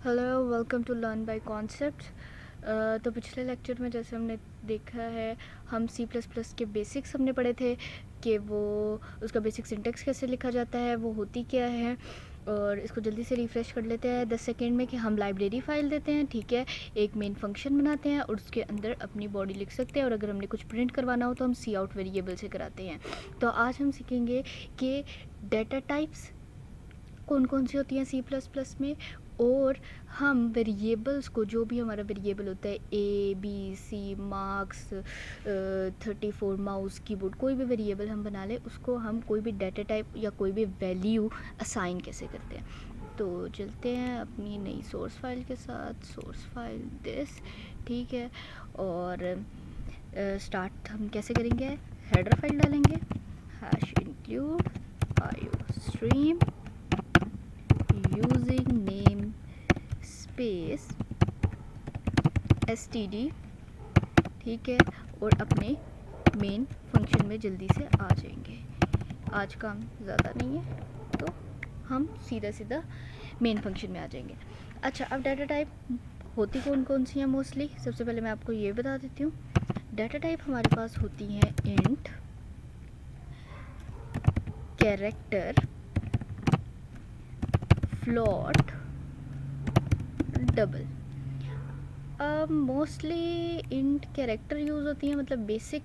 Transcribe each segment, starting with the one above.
Hello, welcome to learn by concepts. तो पिछले lecture में जैसे हमने देखा है, हम सी प्लस प्लस के बेसिक्स हमने पढ़े थे कि वो उसका बेसिक सिंटेक्स कैसे लिखा जाता है, वो होती क्या है। और इसको जल्दी से रिफ़्रेश कर लेते हैं 10 सेकेंड में कि हम लाइब्रेरी फ़ाइल देते हैं, ठीक है, एक मेन फंक्शन बनाते हैं और उसके अंदर अपनी बॉडी लिख सकते हैं, और अगर हमने कुछ प्रिंट करवाना हो तो हम सी आउट वेरिएबल से कराते हैं। तो आज हम सीखेंगे कि डेटा टाइप्स कौन कौन सी होती हैं सी प्लस प्लस में, और हम वेरिएबल्स को, जो भी हमारा वेरिएबल होता है, A B C marks 34 mouse keyboard, कोई भी वेरिएबल हम बना लें, उसको हम कोई भी डाटा टाइप या कोई भी वैल्यू असाइन कैसे करते हैं। तो चलते हैं अपनी नई सोर्स फाइल के साथ। सोर्स फाइल दिस, ठीक है। और स्टार्ट हम कैसे करेंगे, हेडर फाइल डालेंगे, hash include iostream using name space std, ठीक है, और अपने मेन फंक्शन में जल्दी से आ जाएंगे। आज काम ज़्यादा नहीं है तो हम सीधा सीधा मेन फंक्शन में आ जाएंगे। अच्छा, अब डाटा टाइप होती कौन कौन सी हैं मोस्टली, सबसे पहले मैं आपको ये बता देती हूँ। डाटा टाइप हमारे पास होती हैं int, character, float, double. Mostly int character use होती हैं, मतलब बेसिक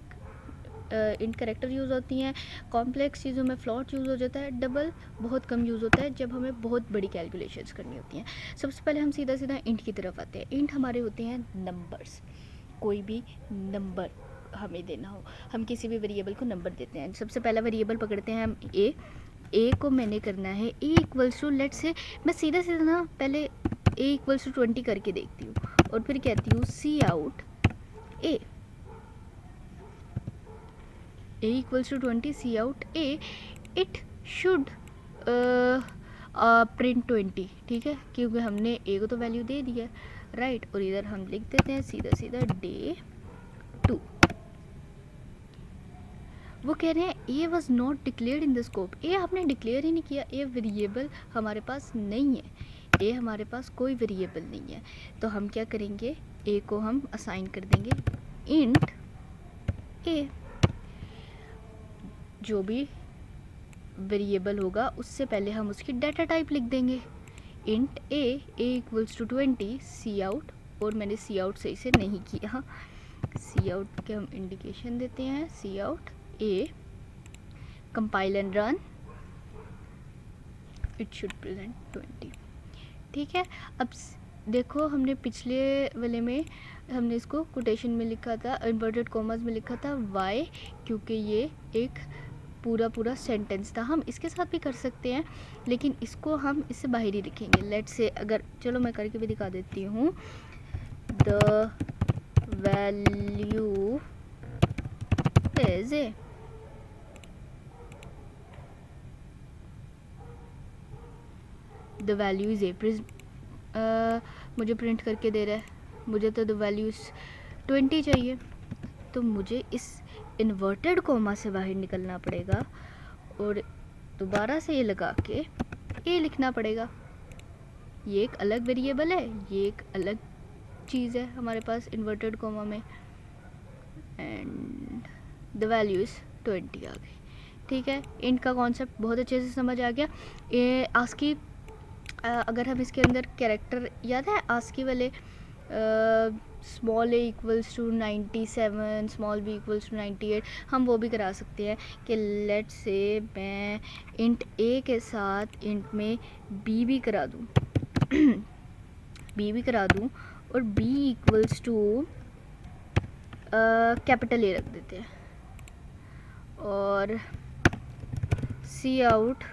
इंट कैरेक्टर यूज़ होती हैं। कॉम्प्लेक्स चीज़ों में फ्लॉट यूज़ हो जाता है। डबल बहुत कम यूज़ होता है जब हमें बहुत बड़ी कैलकुलेशंस करनी होती हैं। सबसे पहले हम सीधा सीधा इंट की तरफ आते हैं। इंट हमारे होते हैं नंबर्स, कोई भी नंबर हमें देना हो, हम किसी भी वेरिएबल को नंबर देते हैं। सबसे पहला वेरिएबल पकड़ते हैं हम ए को मैंने करना है ए इक्वल्स टू, लेट से मैं सीधा सीधा ना पहले ए इक्वल्स टू 20 करके देखती हूँ और फिर कहती हूँ cout a equals to 20, C out a, it should print 20, ठीक है, क्योंकि हमने ए को तो वैल्यू दे दी है, राइट। और इधर हम लिख देते हैं सीधा सीधा डे 2। वो कह रहे हैं a was not declared in the scope, a आपने डिक्लेयर ही नहीं किया, ए वेरिएबल हमारे पास नहीं है, ए हमारे पास कोई वेरिएबल नहीं है। तो हम क्या करेंगे, ए को हम असाइन कर देंगे इंट ए। जो भी वेरिएबल होगा उससे पहले हम उसकी डाटा टाइप लिख देंगे, int a equals to 20 C out, और मैंने सी आउट सही से नहीं किया, सी आउट के हम इंडिकेशन देते हैं, cout a, compile and run, it should present 20, ठीक है। अब देखो, हमने पिछले वाले में हमने इसको कोटेशन में लिखा था, इन्वर्टेड कॉमर्स में लिखा था वाई, क्योंकि ये एक पूरा सेंटेंस था। हम इसके साथ भी कर सकते हैं, लेकिन इसको हम इससे बाहर ही लिखेंगे। लेट से, अगर चलो मैं करके भी दिखा देती हूँ, the value is a, the value is a, मुझे प्रिंट करके दे रहा है, मुझे तो द वैल्यू 20 चाहिए, तो मुझे इस इन्वर्टेड कॉमा से बाहर निकलना पड़ेगा और दोबारा से ये लगा के ए लिखना पड़ेगा। ये एक अलग वेरिएबल है, ये एक अलग चीज़ है हमारे पास इन्वर्टेड कॉमा में, एंड द वैल्यू इज़ 20 आ गई, ठीक है। इंट का कॉन्सेप्ट बहुत अच्छे से समझ आ गया। ये आस्की, अगर हम इसके अंदर कैरेक्टर, याद है आस्की वाले, small a equals to 97, small b equals to 98, हम वो भी करा सकते हैं कि लेट से मैं इंट ए के साथ इंट में बी भी करा दूँ बी भी करा दूँ, और b equals to capital A रख देते हैं, और सी out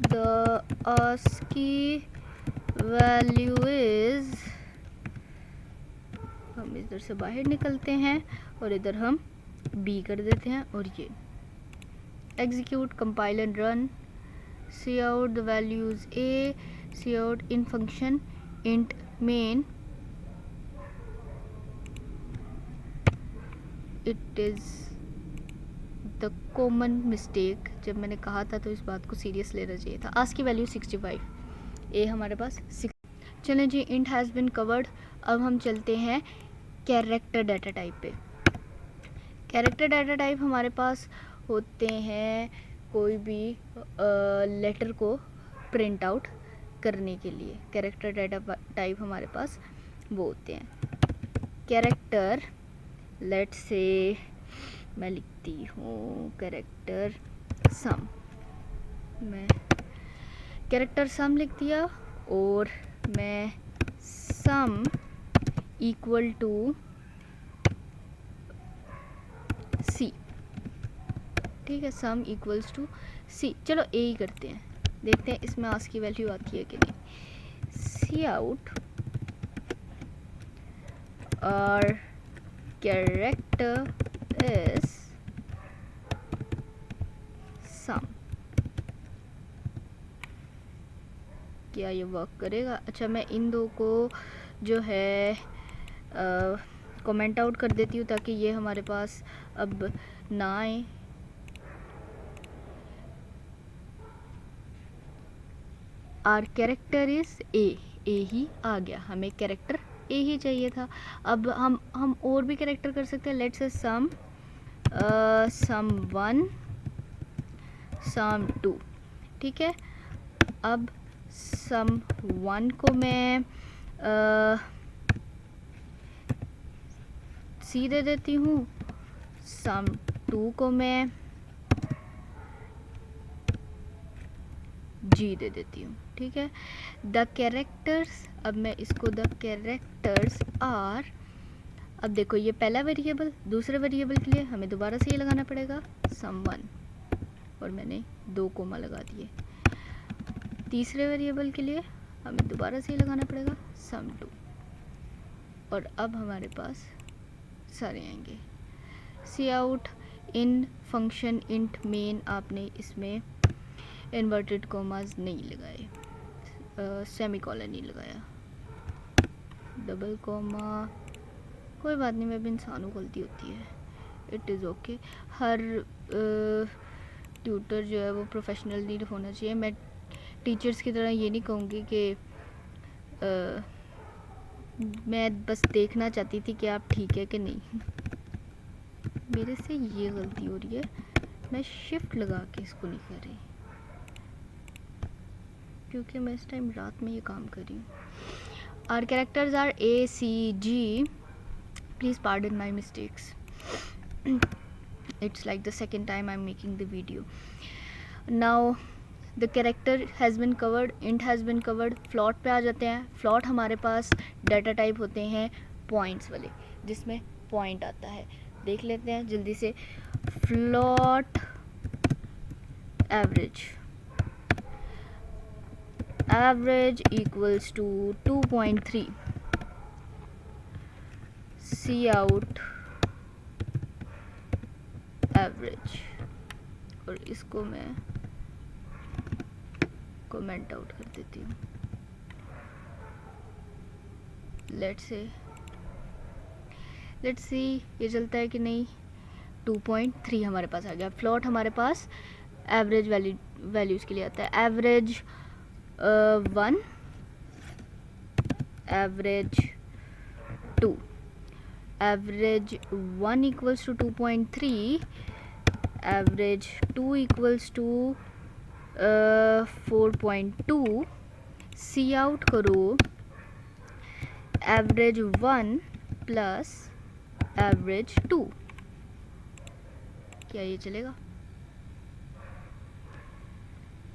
the ASCII value is, हम इधर से बाहर निकलते हैं और इधर हम बी कर देते हैं, और ये execute, compile and run, C out the values a, C out in function int main, it is the common mistake. जब मैंने कहा था तो इस बात को सीरियस लेना चाहिए था। आज की वैल्यू 65, ए हमारे पास 6 चलें जी, इंट हैज़ बिन कवर्ड। अब हम चलते हैं कैरेक्टर डाटा टाइप पे। कैरेक्टर डाटा टाइप हमारे पास होते हैं कोई भी लेटर को प्रिंट आउट करने के लिए। कैरेक्टर डाटा टाइप हमारे पास वो होते हैं कैरेक्टर, लेट्स से मैं लिखती हूँ कैरेक्टर सम, मैं कैरेक्टर सम लिख दिया और मैं सम इक्वल टू सी, ठीक है, सम इक्वल्स टू सी। चलो ए ही करते हैं, देखते हैं इसमें आस्क की वैल्यू आती है कि नहीं। सी आउट और कैरेक्टर इज सम। क्या ये वर्क करेगा? अच्छा, मैं इन दो को जो है कमेंट आउट कर देती हूँ ताकि ये हमारे पास अब ना आए। आर कैरेक्टर इज ए, ए ही आ गया, हमें कैरेक्टर ए ही चाहिए था। अब हम और भी कैरेक्टर कर सकते हैं। Let's say some one, some to, ठीक है। अब सम वन को मैं सी दे देती हूँ, सम टू को मैं जी दे देती हूँ, ठीक है। द कैरेक्टर्स, अब मैं इसको द कैरेक्टर्स आर, अब देखो ये पहला वेरिएबल, दूसरे वेरिएबल के लिए हमें दोबारा से ये लगाना पड़ेगा सम वन, और मैंने 2 कोमा लगा दिए। तीसरे वेरिएबल के लिए हमें दोबारा से ये लगाना पड़ेगा सम टू, और अब हमारे पास सारे आएंगे। सी out in function int main, आपने इसमें इन्वर्टेड कोमास नहीं लगाए, सेमीकोलन नहीं लगाया, डबल कोमा, कोई बात नहीं, मैं भी इंसान हूँ, गलती होती है, it is okay. Her tutor जो है वो प्रोफेशनल नहीं होना चाहिए। मैं टीचर्स की तरह ये नहीं कहूँगी कि मैं बस देखना चाहती थी कि आप ठीक है कि नहीं। मेरे से ये गलती हो रही है, मैं शिफ्ट लगा के इसको नहीं कर रही क्योंकि मैं इस टाइम रात में ये काम कर रही हूँ। Our characters are A C G, please pardon my mistakes, it's like the second time I'm making the video. Now the character has been covered, int has been covered. float पे आ जाते हैं। float हमारे पास data type होते हैं points वाले, जिसमें point आता है। देख लेते हैं जल्दी से। float average equals to 2.3, C out average, और इसको मैं कमेंट आउट कर देती हूँ। लेट्स सी ये चलता है कि नहीं। 2.3 हमारे पास आ गया। फ्लोट हमारे पास एवरेज वैल्यूज के लिए आता है। Average 1, average 2, average 1 equals to 2.3, average 2 equals to 4.2। C out करो एवरेज 1 प्लस एवरेज 2, क्या ये चलेगा?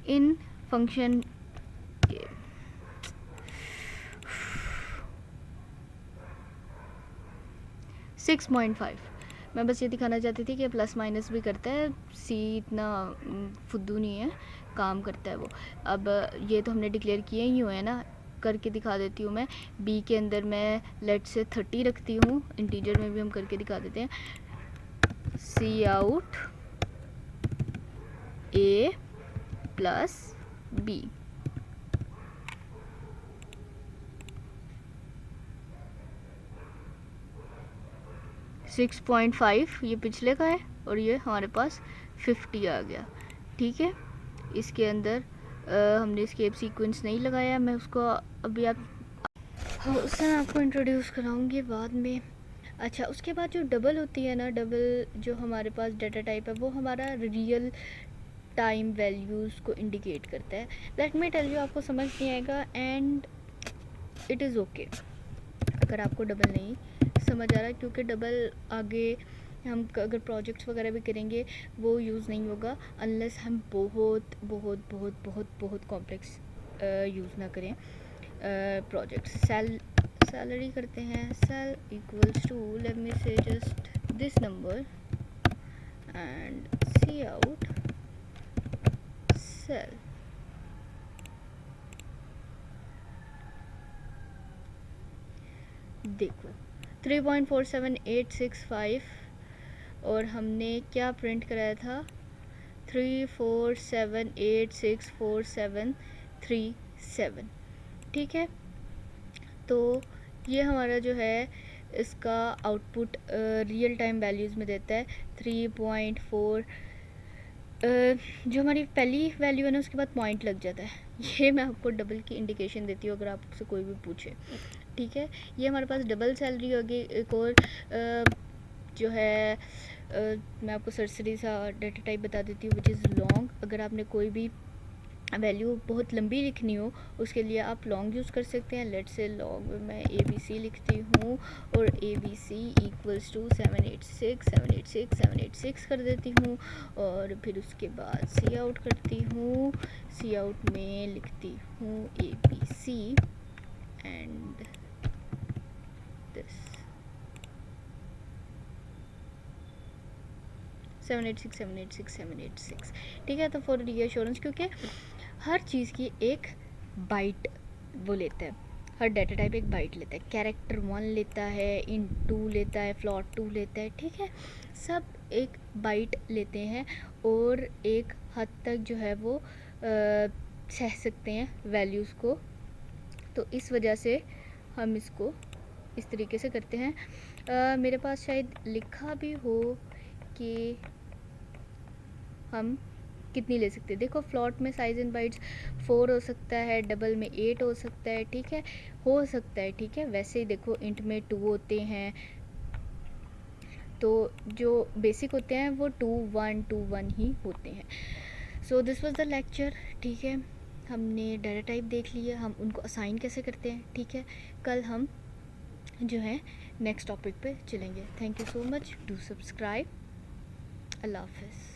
इन फंक्शन 6.5, मैं बस ये दिखाना चाहती थी कि प्लस माइनस भी करता है। सी इतना फुद्दू नहीं है, काम करता है वो। अब ये तो हमने डिक्लेयर किए ही हुए हैं ना, करके दिखा देती हूँ मैं। बी के अंदर मैं लेट से 30 रखती हूँ, इंटीजर में भी हम करके दिखा देते हैं। सी आउट ए प्लस बी, सिक्स 6.5 ये पिछले का है और ये हमारे पास 50 आ गया, ठीक है। इसके अंदर हमने स्केप सीक्वेंस नहीं लगाया, मैं उसको अभी आप हाँ, उससे मैं आपको इंट्रोड्यूस कराऊंगी बाद में। अच्छा, उसके बाद जो डबल होती है ना, डबल जो हमारे पास डाटा टाइप है वो हमारा रियल टाइम वैल्यूज़ को इंडिकेट करता है। लेट मी टेल यू, आपको समझ नहीं आएगा एंड इट इज़ ओके अगर आपको डबल नहीं समझ आ रहा, क्योंकि डबल आगे हम अगर प्रोजेक्ट्स वगैरह भी करेंगे वो यूज़ नहीं होगा अनलेस हम बहुत बहुत बहुत बहुत बहुत कॉम्प्लेक्स यूज़ ना करें प्रोजेक्ट। सैलरी करते हैं, cell equals to, let me say just this number and cout cell. देखो 3.47865 और हमने क्या प्रिंट कराया था, 347864737। ठीक है, तो ये हमारा जो है इसका आउटपुट रियल टाइम वैल्यूज़ में देता है 3.4। जो हमारी पहली वैल्यू है ना उसके बाद पॉइंट लग जाता है। ये मैं आपको डबल की इंडिकेशन देती हूँ अगर आपसे कोई भी पूछे। ठीक है, ये हमारे पास डबल सैलरी होगी। एक और जो है मैं आपको सरसरी सा डाटा टाइप बता देती हूँ विच इज़ लॉन्ग। अगर आपने कोई भी वैल्यू बहुत लंबी लिखनी हो उसके लिए आप लॉन्ग यूज़ कर सकते हैं। लेट से लॉन्ग में मैं ABC लिखती हूँ और ABC इक्वल्स टू 786 कर देती हूँ और फिर उसके बाद सी आउट करती हूँ। सी आउट में लिखती हूँ ABC एंड दिस 786। ठीक है, तो फॉर रीअश्योरेंस, क्योंकि हर चीज़ की एक बाइट वो लेता है, हर डाटा टाइप एक बाइट लेता है। कैरेक्टर 1 लेता है, इन 2 लेता है, फ्लॉट 2 लेता है। ठीक है, सब एक बाइट लेते हैं और एक हद तक जो है वो सह सकते हैं वैल्यूज़ को। तो इस वजह से हम इसको इस तरीके से करते हैं। मेरे पास शायद लिखा भी हो कि हम कितनी ले सकते हैं। देखो, फ्लॉट में साइज़ इन बाइट्स 4 हो सकता है, डबल में 8 हो सकता है। ठीक है, हो सकता है। ठीक है, वैसे ही देखो इंट में 2 होते हैं, तो जो बेसिक होते हैं वो 2 1 ही होते हैं। So this was the lecture. ठीक है, हमने डाटा टाइप देख लिए, हम उनको असाइन कैसे करते हैं। ठीक है, कल हम जो है नेक्स्ट टॉपिक पे चलेंगे। Thank you so much, do subscribe. अल्लाह हाफिज़।